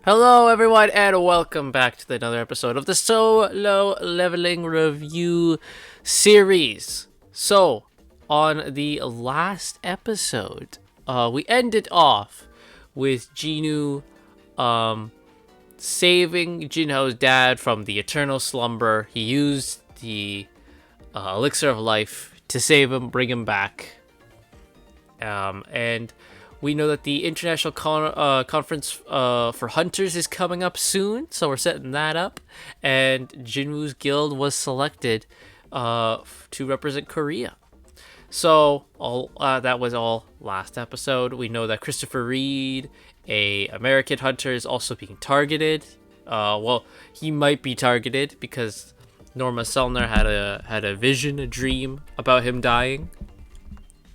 Hello, everyone, and welcome back to another episode of the Solo Leveling Review series. So, on the last episode, we ended off with Jinwoo, saving Jinho's dad from the eternal slumber. He used the elixir of life to save him, bring him back, and we know that the international conference for hunters is coming up soon, so we're setting that up. And Jinwoo's guild was selected to represent Korea. So that was all last episode. We know that Christopher Reed, a American hunter, is also being targeted. Well, he might be targeted because Norma Selner had a vision, a dream about him dying.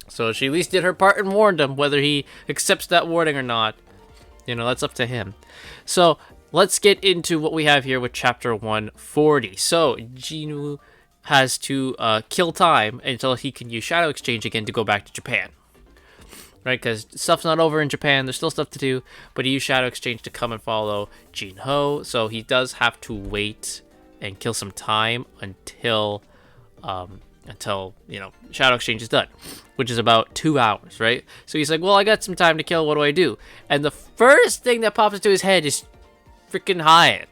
So she at least did her part and warned him. Whether he accepts that warning or not, that's up to him. So let's get into what we have here with chapter 140. So Jinwoo has to kill time until he can use Shadow Exchange again to go back to Japan. Right, because stuff's not over in Japan. There's still stuff to do, but he used Shadow Exchange to come and follow Jinho. So he does have to wait and kill some time until Shadow Exchange is done, which is about 2 hours, right? So he's like, well, I got some time to kill, what do I do? And the first thing that pops into his head is freaking Hyatt.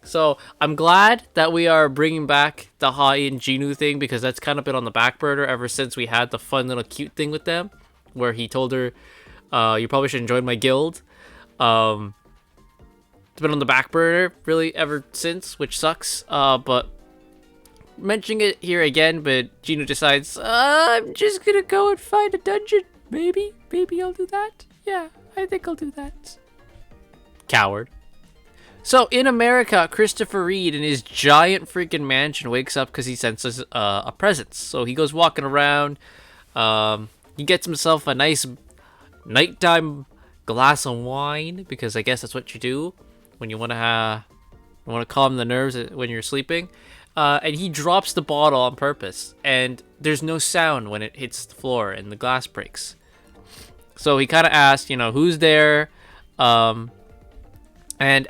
So I'm glad that we are bringing back the Hyatt and Jinwoo thing, because that's kind of been on the back burner ever since we had the fun little cute thing with them, where he told her, you probably should join my guild. It's been on the back burner really ever since, which sucks, but mentioning it here again, but Jinwoo decides, I'm just gonna go and find a dungeon. Maybe I'll do that. Yeah, I think I'll do that. Coward. So in America, Christopher Reed in his giant freaking mansion wakes up because he senses a presence. So he goes walking around. He gets himself a nice nighttime glass of wine, because I guess that's what you do when you want to calm the nerves when you're sleeping. And he drops the bottle on purpose, and there's no sound when it hits the floor and the glass breaks. So he kind of asks, who's there? And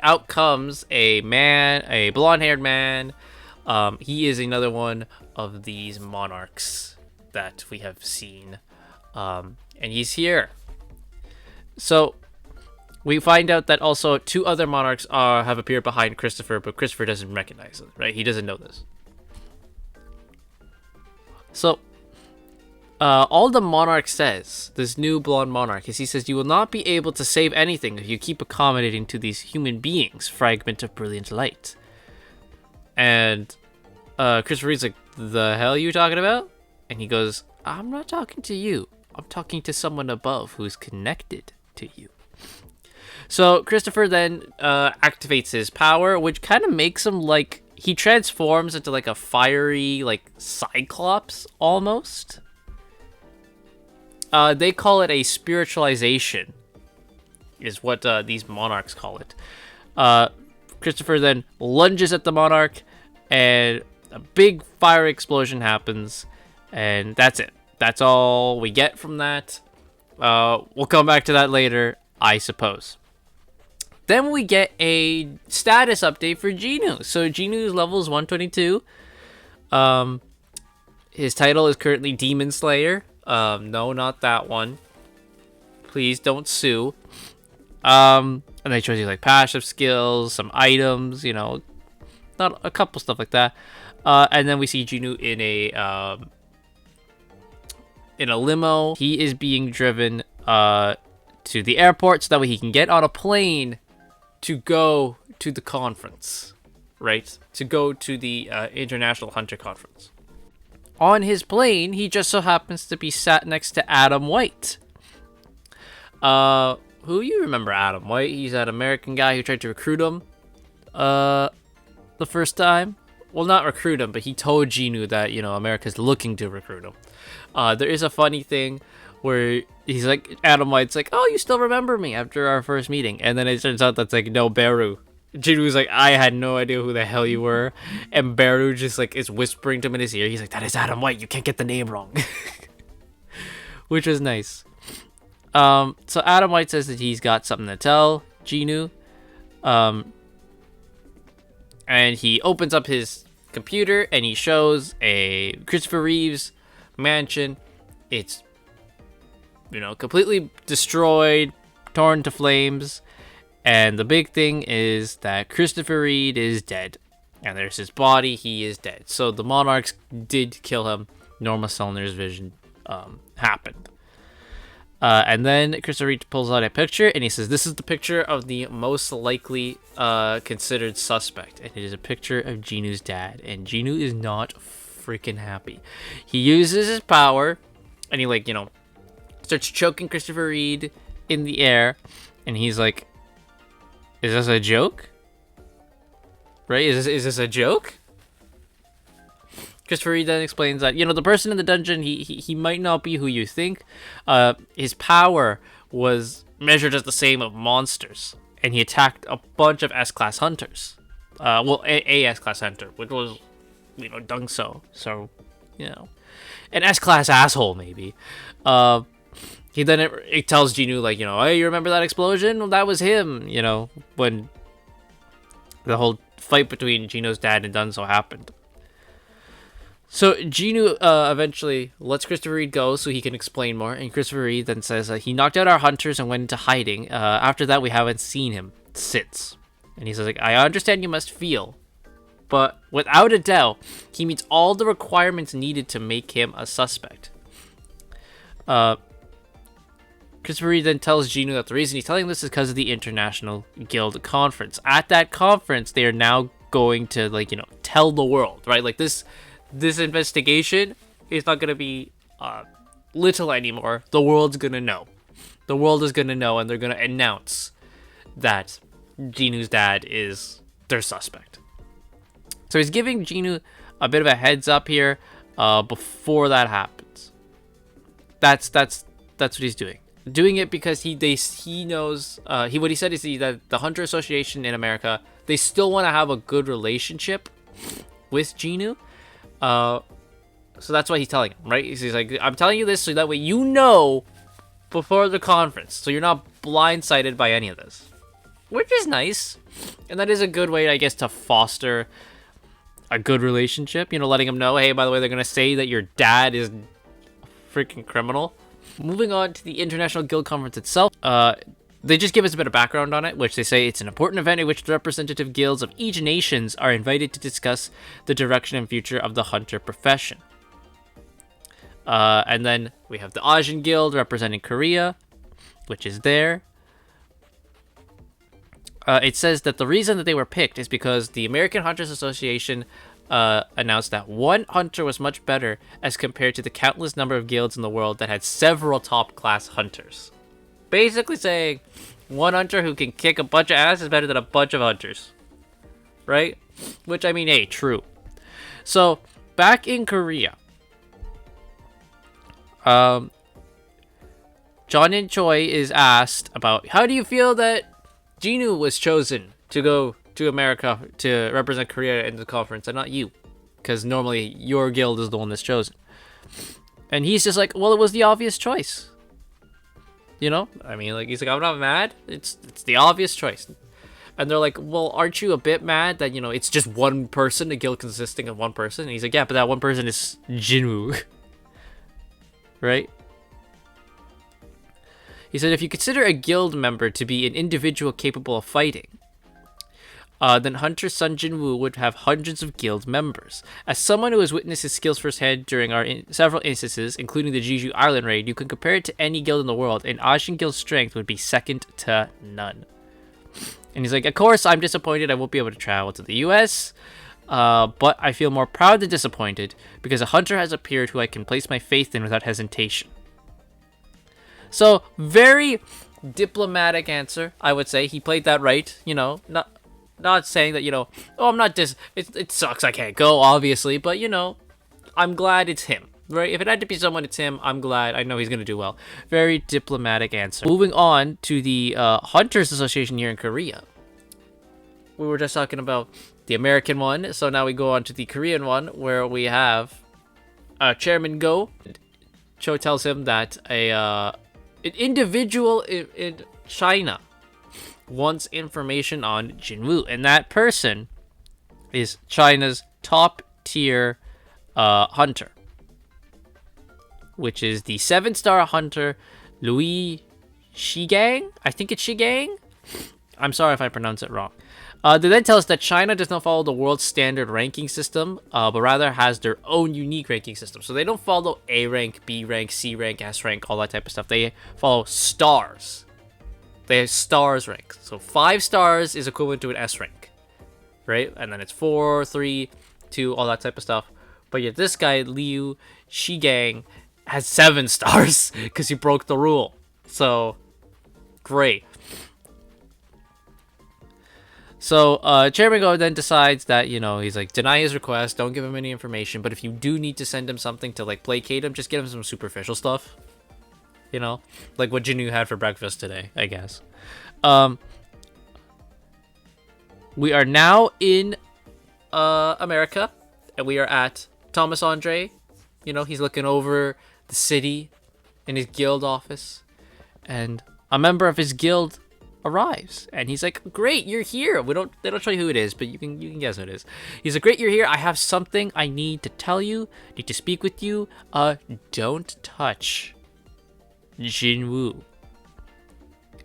out comes a man, a blonde-haired man. He is another one of these monarchs that we have seen. And he's here. So we find out that also 2 other monarchs have appeared behind Christopher, but Christopher doesn't recognize them, right? He doesn't know this. So, all the monarch says, this new blonde monarch, is he says, you will not be able to save anything if you keep accommodating to these human beings, fragment of brilliant light. And Christopher Reed's like, the hell are you talking about? And he goes, I'm not talking to you. I'm talking to someone above who's connected to you. So Christopher then activates his power, which kind of makes him like, he transforms into like a fiery, like Cyclops almost. They call it a spiritualization, is what these monarchs call it. Christopher then lunges at the monarch, and a big fire explosion happens, and that's it. That's all we get from that. We'll come back to that later, I suppose. Then we get a status update for Jinwoo. So Jinwoo's level is 122. His title is currently Demon Slayer. No, not that one. Please don't sue. And they shows you like passive skills, some items, not a couple stuff like that. And then we see Jinwoo in a limo. He is being driven to the airport so that way he can get on a plane to go to the conference, right? To go to the International Hunter Conference. On his plane, he just so happens to be sat next to Adam White. Who you remember Adam White? He's that American guy who tried to recruit him the first time. Well, not recruit him, but he told Jinwoo that, America's looking to recruit him. There is a funny thing where he's like, Adam White's like, oh, you still remember me after our first meeting. And then it turns out that's like, no, Beru. Jinwoo's like, I had no idea who the hell you were. And Beru just like is whispering to him in his ear. He's like, that is Adam White. You can't get the name wrong. Which was nice. So Adam White says that he's got something to tell Genu. And he opens up his computer and he shows a Christopher Reeves mansion. It's, completely destroyed, torn to flames. And the big thing is that Christopher Reed is dead. And there's his body, he is dead. So the Monarchs did kill him. Norma Selner's vision happened. And then Christopher Reed pulls out a picture and he says, this is the picture of the most likely considered suspect. And it is a picture of Genu's dad. And Genu is not freaking happy. He uses his power and he starts choking Christopher Reed in the air. And he's like, is this a joke? Right? Is this a joke? Christopher Reed then explains that, the person in the dungeon, he might not be who you think. His power was measured as the same of monsters. And he attacked a bunch of S-Class hunters. A S-Class hunter, which was, Deng So. So, an S-Class asshole, maybe. He then it tells Genu, hey, you remember that explosion? Well, that was him, when the whole fight between Genu's dad and Deng So happened. So Genu eventually lets Christopher Reed go so he can explain more, and Christopher Reed then says he knocked out our hunters and went into hiding. After that, we haven't seen him since. And he says, I understand you must feel, but without a doubt, he meets all the requirements needed to make him a suspect. Christopher Reed then tells Genu that the reason he's telling this is because of the International Guild Conference. At that conference, they are now going to, tell the world, right? This investigation is not going to be little anymore. The world's going to know. The world is going to know, and they're going to announce that Genu's dad is their suspect. So he's giving Genu a bit of a heads up here before that happens. That's what he's doing. Doing it because he knows what he said is that the Hunter Association in America, they still want to have a good relationship with Genu. So that's why he's telling him, right? He's like, I'm telling you this so that way before the conference, so you're not blindsided by any of this, which is nice, and that is a good way, I guess, to foster a good relationship. Letting him know, hey, by the way, they're gonna say that your dad is a freaking criminal. Moving on to the International Guild Conference itself, they just give us a bit of background on it, which they say it's an important event in which the representative guilds of each nations are invited to discuss the direction and future of the hunter profession. And then we have the Asian Guild representing Korea, which is there. It says that the reason that they were picked is because the American Hunters Association announced that one hunter was much better as compared to the countless number of guilds in the world that had several top-class hunters. Basically saying one hunter who can kick a bunch of ass is better than a bunch of hunters. Right? Which, I mean, hey, true. So, back in Korea, John In Choi is asked about, how do you feel that Genu was chosen to go to America to represent Korea in the conference and not you? Because normally your guild is the one that's chosen. And he's just like, well, it was the obvious choice. He's like, I'm not mad. It's the obvious choice. And they're like, well, aren't you a bit mad that, it's just one person, a guild consisting of one person? And he's like, yeah, but that one person is Genu. Right? He said, if you consider a guild member to be an individual capable of fighting, then Hunter Sun Jinwoo would have hundreds of guild members. As someone who has witnessed his skills firsthand during our several instances, including the Jeju Island raid, you can compare it to any guild in the world, and Asian Guild's strength would be second to none. And he's like, of course, I'm disappointed I won't be able to travel to the US, but I feel more proud than disappointed, because a hunter has appeared who I can place my faith in without hesitation. So, very diplomatic answer, I would say. He played that right, not saying that, oh, I'm not it sucks I can't go, obviously, but, I'm glad it's him, right? If it had to be someone, it's him. I'm glad. I know he's going to do well. Very diplomatic answer. Moving on to the Hunters Association here in Korea. We were just talking about the American one, so now we go on to the Korean one, where we have Chairman Go. Cho tells him that an individual in China wants information on Jinwoo, and that person is China's top tier hunter, which is the 7-star hunter Louis Shigang. I think it's Shigang. I'm sorry if I pronounce it wrong. They then tell us that China does not follow the world's standard ranking system, but rather has their own unique ranking system. So they don't follow A rank, B rank, C rank, S rank, all that type of stuff. They follow stars. They have stars rank. So 5 stars is equivalent to an S rank, right? And then it's 4, 3, 2, all that type of stuff. But yet this guy, Liu Shigang, has 7 stars because he broke the rule. So, great. So, Chairman Go then decides that, he's like, deny his request, don't give him any information, but if you do need to send him something to, like, placate him, just give him some superficial stuff. Like what Jinwoo had for breakfast today, I guess. We are now in, America, and we are at Thomas Andre. He's looking over the city in his guild office, and a member of his guild arrives, and he's like, great, you're here. They don't show you who it is, but you can guess who it is. He's like, great, you're here. I have something I need to tell you, need to speak with you. Don't touch Jinwoo.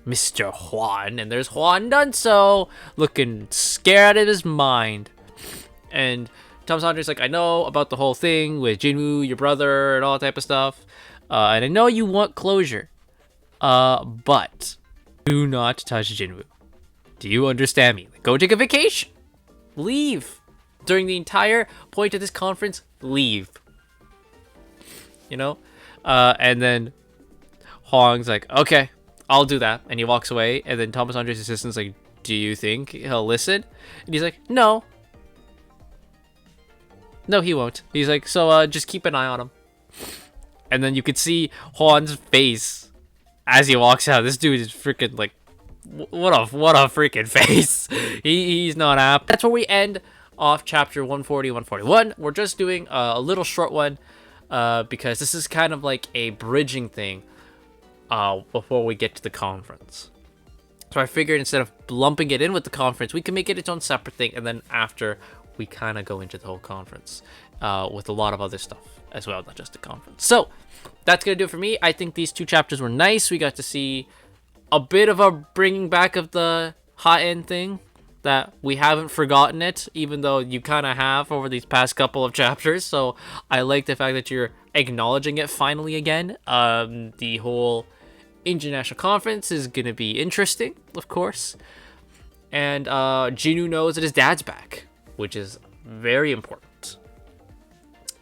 Mr. Huan. And there's Huan Dunso looking scared out of his mind. And Thomas Andre's like, I know about the whole thing with Jinwoo, your brother, and all that type of stuff. And I know you want closure. But do not touch Jinwoo. Do you understand me? Go take a vacation. Leave. During the entire point of this conference, leave. And then Huang's like, okay, I'll do that. And he walks away. And then Thomas Andre's assistant's like, do you think he'll listen? And he's like, no. No, he won't. He's like, so just keep an eye on him. And then you could see Huan's face as he walks out. This dude is freaking like, what a freaking face. He's not happy. That's where we end off chapter 140, 141. We're just doing a little short one because this is kind of like a bridging thing before we get to the conference. So I figured instead of lumping it in with the conference, we can make it its own separate thing, and then after we kind of go into the whole conference with a lot of other stuff as well, not just the conference. So that's gonna do it for me. I think these 2 chapters were nice. We got to see a bit of a bringing back of the hot end thing, that we haven't forgotten it, even though you kind of have over these past couple of chapters. So I like the fact that you're acknowledging it finally again. The whole international conference is gonna be interesting, of course, and Jinwoo knows that his dad's back, which is very important.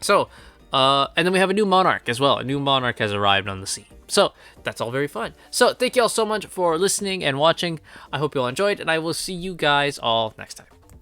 So and then we have a new monarch as well. A new monarch has arrived on the scene. So that's all very fun. So thank you all so much for listening and watching. I hope you all enjoyed, and I will see you guys all next time.